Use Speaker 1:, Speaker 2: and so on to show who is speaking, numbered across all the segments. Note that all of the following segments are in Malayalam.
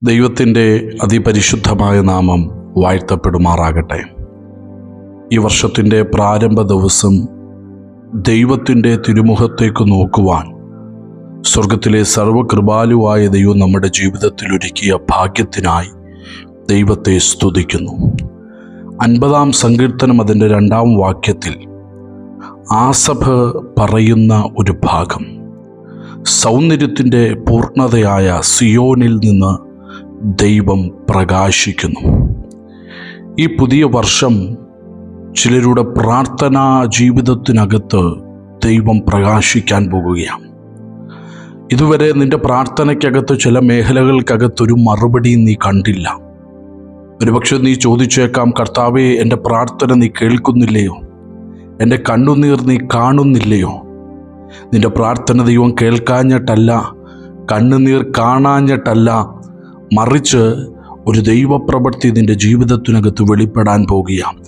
Speaker 1: ദൈവത്തിൻ്റെ അതിപരിശുദ്ധമായ നാമം വാഴ്ത്തപ്പെടുമാറാകട്ടെ. ഈ വർഷത്തിൻ്റെ പ്രാരംഭ ദിവസം ദൈവത്തിൻ്റെ തിരുമുഖത്തേക്ക് നോക്കുവാൻ സ്വർഗത്തിലെ സർവകൃപാലുവായ ദൈവം നമ്മുടെ ജീവിതത്തിൽ ഒരുക്കിയ ഭാഗ്യത്തിനായി ദൈവത്തെ സ്തുതിക്കുന്നു. 50-ാം സങ്കീർത്തനം അതിൻ്റെ 2-ാം വാക്യത്തിൽ ആസഫ് പറയുന്ന ഒരു ഭാഗം, സൗന്ദര്യത്തിൻ്റെ പൂർണ്ണതയായ സിയോനിൽ നിന്ന് ദൈവം പ്രകാശിക്കുന്നു. ഈ പുതിയ വർഷം ചിലരുടെ പ്രാർത്ഥനാ ജീവിതത്തിനകത്ത് ദൈവം പ്രകാശിക്കാൻ പോകുകയാണ്. ഇതുവരെ നിന്റെ പ്രാർത്ഥനയ്ക്കകത്ത് ചില മേഖലകൾക്കകത്തൊരു മറുപടി നീ കണ്ടില്ല. ഒരുപക്ഷെ നീ ചോദിച്ചേക്കാം, കർത്താവേ, എൻ്റെ പ്രാർത്ഥന നീ കേൾക്കുന്നില്ലയോ? എൻ്റെ കണ്ണുനീർ നീ കാണുന്നില്ലയോ? നിന്റെ പ്രാർത്ഥന ദൈവം കേൾക്കാഞ്ഞിട്ടല്ല, കണ്ണുനീർ കാണാഞ്ഞിട്ടല്ല, മറിച്ച് ഒരു ദൈവപ്രവൃത്തി നിന്റെ ജീവിതത്തിനകത്ത് വെളിപ്പെടാൻ പോകുകയാണ്.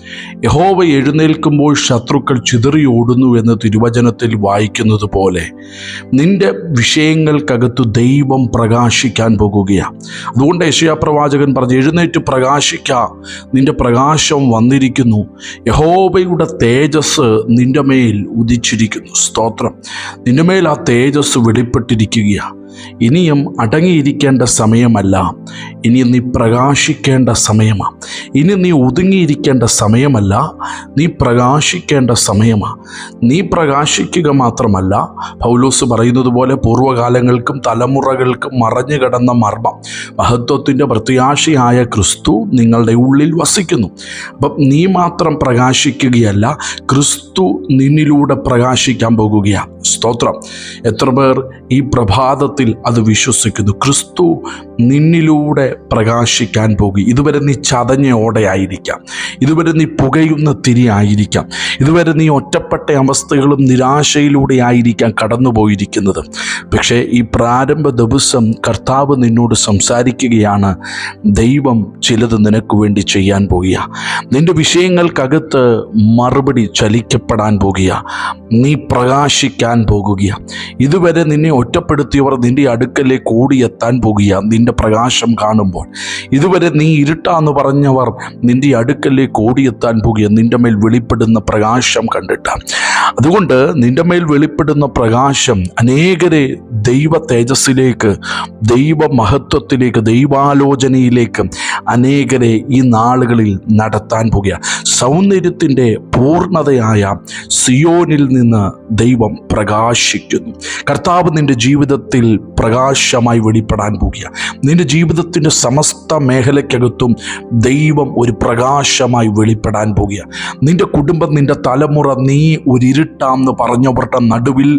Speaker 1: യഹോവ എഴുന്നേൽക്കുമ്പോൾ ശത്രുക്കൾ ചിതറിയോടുന്നു എന്ന് തിരുവചനത്തിൽ വായിക്കുന്നത് പോലെ നിന്റെ വിഷയങ്ങൾക്കകത്ത് ദൈവം പ്രകാശിക്കാൻ പോകുകയാണ്. അതുകൊണ്ട് യെശയ്യാ പ്രവാചകൻ പറഞ്ഞു, എഴുന്നേറ്റ് പ്രകാശിക്ക, നിന്റെ പ്രകാശം വന്നിരിക്കുന്നു, യഹോവയുടെ തേജസ് നിന്റെ മേൽ ഉദിച്ചിരിക്കുന്നു. സ്തോത്രം. നിന്റെ മേൽ ആ തേജസ് വെളിപ്പെട്ടിരിക്കുകയാണ്. ഇനിയും അടങ്ങിയിരിക്കേണ്ട സമയമല്ല, ഇനി നീ പ്രകാശിക്കേണ്ട സമയമാണ്. ഇനി നീ ഒതുങ്ങിയിരിക്കേണ്ട സമയമല്ല, നീ പ്രകാശിക്കേണ്ട സമയമാണ്. നീ പ്രകാശിക്കുക മാത്രമല്ല, പൗലോസ് പറയുന്നത് പോലെ പൂർവ്വകാലങ്ങൾക്കും തലമുറകൾക്കും മറഞ്ഞു കിടന്ന മർമ്മം, മഹത്വത്തിൻ്റെ പ്രത്യാശയായ ക്രിസ്തു നിങ്ങളുടെ ഉള്ളിൽ വസിക്കുന്നു. അപ്പം നീ മാത്രം പ്രകാശിക്കുകയല്ല, ക്രിസ്തു നിന്നിലൂടെ പ്രകാശിക്കാൻ പോകുകയാണ്. സ്തോത്രം. എത്ര പേർ ഈ പ്രഭാതത്തിൽ അത് വിശ്വസിക്കുന്നു? ക്രിസ്തു നിന്നിലൂടെ പ്രകാശിക്കാൻ പോകും. ഇതുവരെ നീ ചതഞ്ഞ ഓടയായിരിക്കാം, ഇതുവരെ നീ പുകയുന്ന തിരി ആയിരിക്കാം, ഇതുവരെ നീ ഒറ്റപ്പെട്ട അവസ്ഥകളും നിരാശയിലൂടെ ആയിരിക്കാം കടന്നുപോയിരിക്കുന്നത്. പക്ഷേ ഈ പ്രാരംഭ ദിവസം കർത്താവ് നിന്നോട് സംസാരിക്കുകയാണ്. ദൈവം ചിലത് നിനക്ക് വേണ്ടി ചെയ്യാൻ പോകുക. നിന്റെ വിഷയങ്ങൾക്കകത്ത് മറുപടി ചലിക്കപ്പെടാൻ പോകുക. നീ പ്രകാശിക്കാൻ പോകുക. ഇതുവരെ നിന്നെ ഒറ്റപ്പെടുത്തിയവർ നിന്റെ അടുക്കലേക്ക് ഓടിയെത്താൻ പോകുക നിന്റെ പ്രകാശം കാണുമ്പോൾ. ഇതുവരെ നീ ഇരുട്ടാന്ന് പറഞ്ഞവർ നിന്റെ അടുക്കലേക്ക് ഓടിയെത്താൻ പോകുക നിന്റെ മേൽ വെളിപ്പെടുന്ന പ്രകാശം കണ്ടിട്ട്. അതുകൊണ്ട് നിന്റെ മേൽ വെളിപ്പെടുന്ന പ്രകാശം അനേകരെ ദൈവ തേജസ്സിലേക്ക്, ദൈവ മഹത്വത്തിലേക്ക്, ദൈവാലോചനയിലേക്ക് അനേകരെ ഈ നാളുകളിൽ നടത്താൻ പോകുക. സൗന്ദര്യത്തിൻ്റെ പൂർണ്ണതയായ സിയോനിൽ നിന്ന് ദൈവം പ്രകാശിക്കുന്നു. കർത്താവ് നിന്റെ ജീവിതത്തിൽ പ്രകാശമായി വെളിപ്പെടാൻ പോകുക. നിന്റെ ജീവിതത്തിൻ്റെ സമസ്ത മേഖലയ്ക്കകത്തും ദൈവം ഒരു പ്രകാശമായി വെളിപ്പെടാൻ പോകുക. നിന്റെ കുടുംബം, നിന്റെ തലമുറ, നീ ഒരു ഇരുട്ടാമെന്ന് പറഞ്ഞവരുടെ നടുവിൽ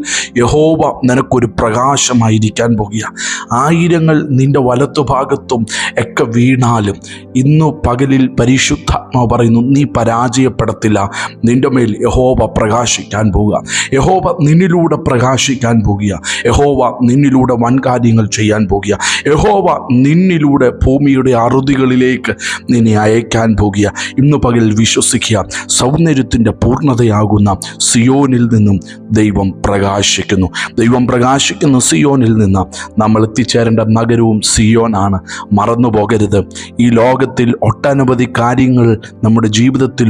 Speaker 1: യഹോവ നിനക്കൊരു പ്രകാശമായിരിക്കാൻ പോകുക. ആയിരങ്ങൾ നിന്റെ വലത്തുഭാഗത്തും ഒക്കെ വീണാലും ഇന്നു പകലിൽ പരിശുദ്ധാത്മാവ് പറയുന്നു, നീ പരാജയപ്പെടത്തില്ല. നിന്റെ മേൽ യഹോവ പ്രകാശിക്കാൻ പോകുക. യഹോവ നിന്നിലൂടെ പ്രകാശിക്കാൻ പോകുക. യഹോവ നിന്നിലൂടെ വൻ കാര്യങ്ങൾ ചെയ്യാൻ പോകുക. യഹോവ നിന്നിലൂടെ ഭൂമിയുടെ അറുതികളിലേക്ക് നിന്നെ അയക്കാൻ പോകുക. ഇന്നു പകൽ വിശ്വസിക്കുക, സൗന്ദര്യത്തിൻ്റെ പൂർണ്ണതയാകുന്ന സിയോനിൽ നിന്നും ദൈവം പ്രകാശിക്കുന്നു. ദൈവം പ്രകാശിക്കുന്ന സിയോനിൽ നിന്ന് നമ്മൾ എത്തിച്ചേരേണ്ട നഗരവും സിയോനാണ്. മറന്നു പോകരുത്. ഈ ലോകത്തിൽ ഒട്ടനവധി കാര്യങ്ങൾ നമ്മുടെ ജീവിതത്തിൽ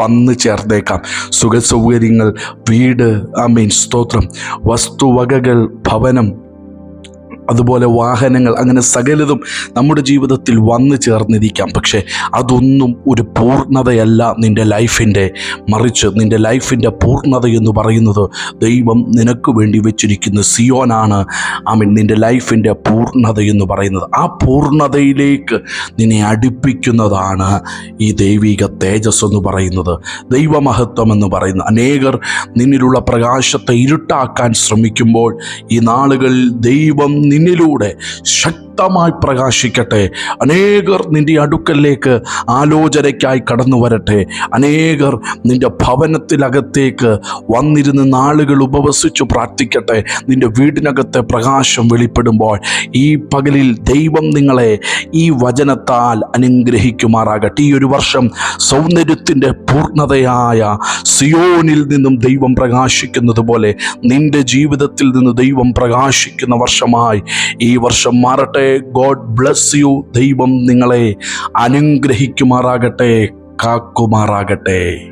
Speaker 1: വന്ന് ചേർന്നേക്കാം. സുഖസൗകര്യങ്ങൾ, വീട്, സ്തോത്രം, വസ്തുവകകൾ, ഭവനം, അതുപോലെ വാഹനങ്ങൾ, അങ്ങനെ സകലതും നമ്മുടെ ജീവിതത്തിൽ വന്നു ചേർന്നിരിക്കാം. പക്ഷേ അതൊന്നും ഒരു പൂർണ്ണതയല്ല നിൻ്റെ ലൈഫിൻ്റെ. മറിച്ച് നിൻ്റെ ലൈഫിൻ്റെ പൂർണ്ണത എന്ന് പറയുന്നത് ദൈവം നിനക്ക് വേണ്ടി വെച്ചിരിക്കുന്ന സിയോനാണ്. നിൻ്റെ ലൈഫിൻ്റെ പൂർണ്ണത എന്ന് പറയുന്നത്. ആ പൂർണ്ണതയിലേക്ക് നിന്നെ അടുപ്പിക്കുന്നതാണ് ഈ ദൈവിക തേജസ് എന്ന് പറയുന്നത്, ദൈവമഹത്വം എന്ന് പറയുന്നത്. അനേകർ നിന്നിലുള്ള പ്രകാശത്തെ ഇരുട്ടാക്കാൻ ശ്രമിക്കുമ്പോൾ ഈ നാളുകളിൽ ദൈവം നിന്നിലൂടെ ശക്തമായി പ്രകാശിക്കട്ടെ. അനേകർ നിന്റെ അടുക്കലേക്ക് ആലോചനയ്ക്കായി കടന്നു വരട്ടെ. അനേകർ നിന്റെ ഭവനത്തിനകത്തേക്ക് വന്നിരുന്ന് നാളുകൾ ഉപവസിച്ചു പ്രാർത്ഥിക്കട്ടെ. നിന്റെ വീടിനകത്തെ പ്രകാശം വെളിപ്പെടുമ്പോൾ ഈ പകലിൽ ദൈവം നിങ്ങളെ ഈ വചനത്താൽ അനുഗ്രഹിക്കുമാറാകട്ടെ. ഈ ഒരു വർഷം സൗന്ദര്യത്തിൻ്റെ പൂർണ്ണതയായ സിയോനിൽ നിന്നും ദൈവം പ്രകാശിക്കുന്നത് പോലെ നിന്റെ ജീവിതത്തിൽ നിന്ന് ദൈവം പ്രകാശിക്കുന്ന വർഷമായി ഈ വർഷം മാറട്ടെ. God bless you. ദൈവം നിങ്ങളെ അനുഗ്രഹിക്കുമാറാകട്ടെ, കാക്കുമാറാകട്ടെ.